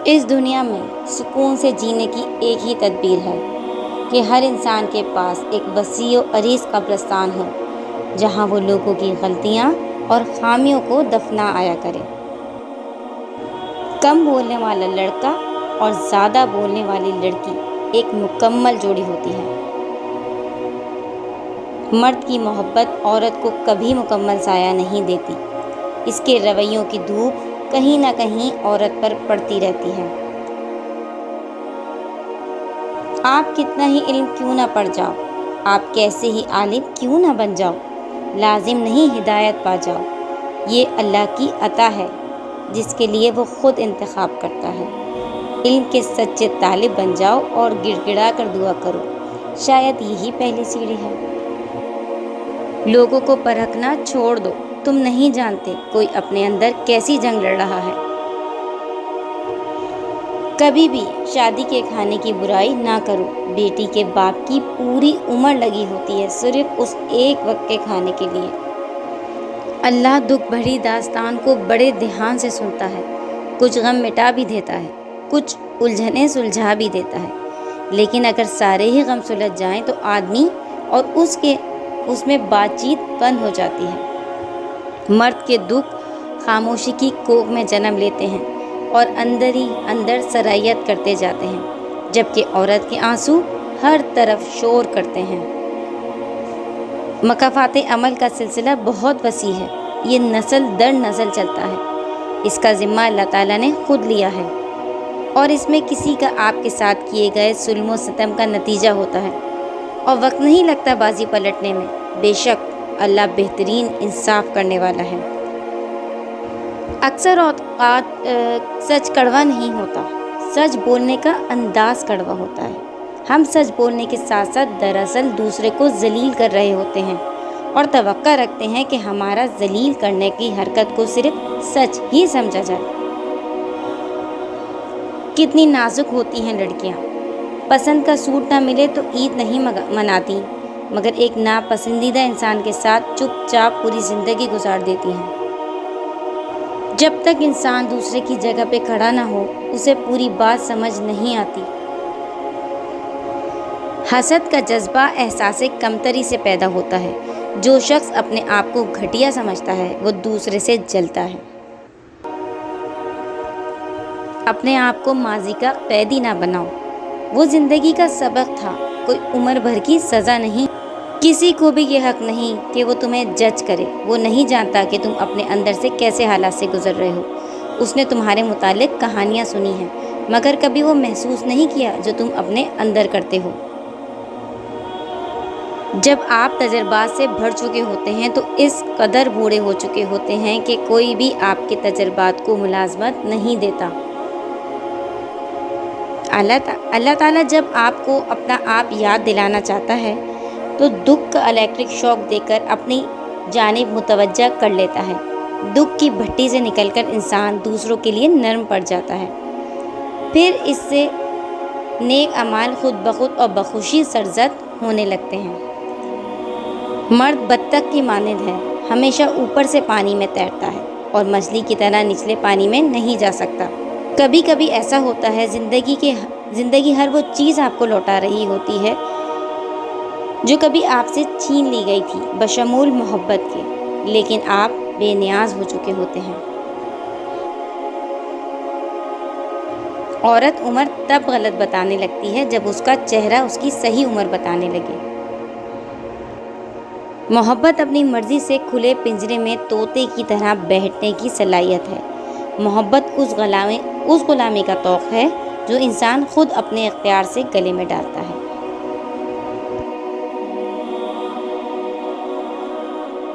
اس دنیا میں سکون سے جینے کی ایک ہی تدبیر ہے کہ ہر انسان کے پاس ایک وسیع و عریض قبرستان ہو جہاں وہ لوگوں کی غلطیاں اور خامیوں کو دفنا آیا کرے۔ کم بولنے والا لڑکا اور زیادہ بولنے والی لڑکی ایک مکمل جوڑی ہوتی ہے۔ مرد کی محبت عورت کو کبھی مکمل سایہ نہیں دیتی، اس کے رویوں کی دھوپ کہیں نہ کہیں عورت پر پڑتی رہتی ہے۔ آپ کتنا ہی علم کیوں نہ پڑھ جاؤ، آپ کیسے ہی عالم کیوں نہ بن جاؤ، لازم نہیں ہدایت پا جاؤ۔ یہ اللہ کی عطا ہے جس کے لیے وہ خود انتخاب کرتا ہے۔ علم کے سچے طالب بن جاؤ اور گڑ گڑا کر دعا کرو، شاید یہی پہلی سیڑھی ہے۔ لوگوں کو پرکھنا چھوڑ دو، تم نہیں جانتے کوئی اپنے اندر کیسی جنگ لڑ رہا ہے۔ کبھی بھی شادی کے کھانے کی برائی نہ کرو، بیٹی کے باپ کی پوری عمر لگی ہوتی ہے صرف اس ایک وقت کے کھانے کے لیے۔ اللہ دکھ بھری داستان کو بڑے دھیان سے سنتا ہے، کچھ غم مٹا بھی دیتا ہے، کچھ الجھنیں سلجھا بھی دیتا ہے، لیکن اگر سارے ہی غم سلجھ جائیں تو آدمی اور اس میں بات چیت بند ہو جاتی ہے۔ مرد کے دکھ خاموشی کی کوکھ میں جنم لیتے ہیں اور اندر ہی اندر سرایت کرتے جاتے ہیں، جبکہ عورت کے آنسو ہر طرف شور کرتے ہیں۔ مکافات عمل کا سلسلہ بہت وسیع ہے، یہ نسل در نسل چلتا ہے، اس کا ذمہ اللہ تعالیٰ نے خود لیا ہے، اور اس میں کسی کا آپ کے ساتھ کیے گئے ظلم و ستم کا نتیجہ ہوتا ہے، اور وقت نہیں لگتا بازی پلٹنے میں۔ بے شک اللہ بہترین انصاف کرنے والا ہے۔ اکثر اوقات سچ کڑوا نہیں ہوتا، سچ بولنے کا انداز کڑوا ہوتا ہے۔ ہم سچ بولنے کے ساتھ ساتھ دراصل دوسرے کو ذلیل کر رہے ہوتے ہیں اور توقع رکھتے ہیں کہ ہمارا ذلیل کرنے کی حرکت کو صرف سچ ہی سمجھا جائے۔ کتنی نازک ہوتی ہیں لڑکیاں، پسند کا سوٹ نہ ملے تو عید نہیں مناتی، مگر ایک ناپسندیدہ انسان کے ساتھ چپ چاپ پوری زندگی گزار دیتی ہیں۔ جب تک انسان دوسرے کی جگہ پہ کھڑا نہ ہو اسے پوری بات سمجھ نہیں آتی۔ حسد کا جذبہ احساس کمتری سے پیدا ہوتا ہے۔ جو شخص اپنے آپ کو گھٹیا سمجھتا ہے وہ دوسرے سے جلتا ہے۔ اپنے آپ کو ماضی کا قیدی نہ بناؤ، وہ زندگی کا سبق تھا، کوئی عمر بھر کی سزا نہیں۔ کسی کو بھی یہ حق نہیں کہ وہ تمہیں جج کرے، وہ نہیں جانتا کہ تم اپنے اندر سے کیسے حالات سے گزر رہے ہو۔ اس نے تمہارے متعلق کہانیاں سنی ہیں، مگر کبھی وہ محسوس نہیں کیا جو تم اپنے اندر کرتے ہو۔ جب آپ تجربات سے بھر چکے ہوتے ہیں تو اس قدر بوڑھے ہو چکے ہوتے ہیں کہ کوئی بھی آپ کے تجربات کو ملازمت نہیں دیتا۔ اللہ تعالیٰ جب آپ کو اپنا آپ یاد دلانا چاہتا ہے تو دکھ کا الیکٹرک شاک دے کر اپنی جانب متوجہ کر لیتا ہے۔ دکھ کی بھٹی سے نکل کر انسان دوسروں کے لیے نرم پڑ جاتا ہے، پھر اس سے نیک اعمال خود بخود اور بخوشی سرزد ہونے لگتے ہیں۔ مرد بطخ کی مانند ہے، ہمیشہ اوپر سے پانی میں تیرتا ہے اور مچھلی کی طرح نچلے پانی میں نہیں جا سکتا۔ کبھی کبھی ایسا ہوتا ہے زندگی ہر وہ چیز آپ کو لوٹا رہی ہوتی ہے جو کبھی آپ سے چھین لی گئی تھی، بشمول محبت کے، لیکن آپ بے نیاز ہو چکے ہوتے ہیں۔ عورت عمر تب غلط بتانے لگتی ہے جب اس کا چہرہ اس کی صحیح عمر بتانے لگے۔ محبت اپنی مرضی سے کھلے پنجرے میں طوطے کی طرح بیٹھنے کی صلاحیت ہے۔ محبت اس غلامی کا توق ہے جو انسان خود اپنے اختیار سے گلے میں ڈالتا ہے۔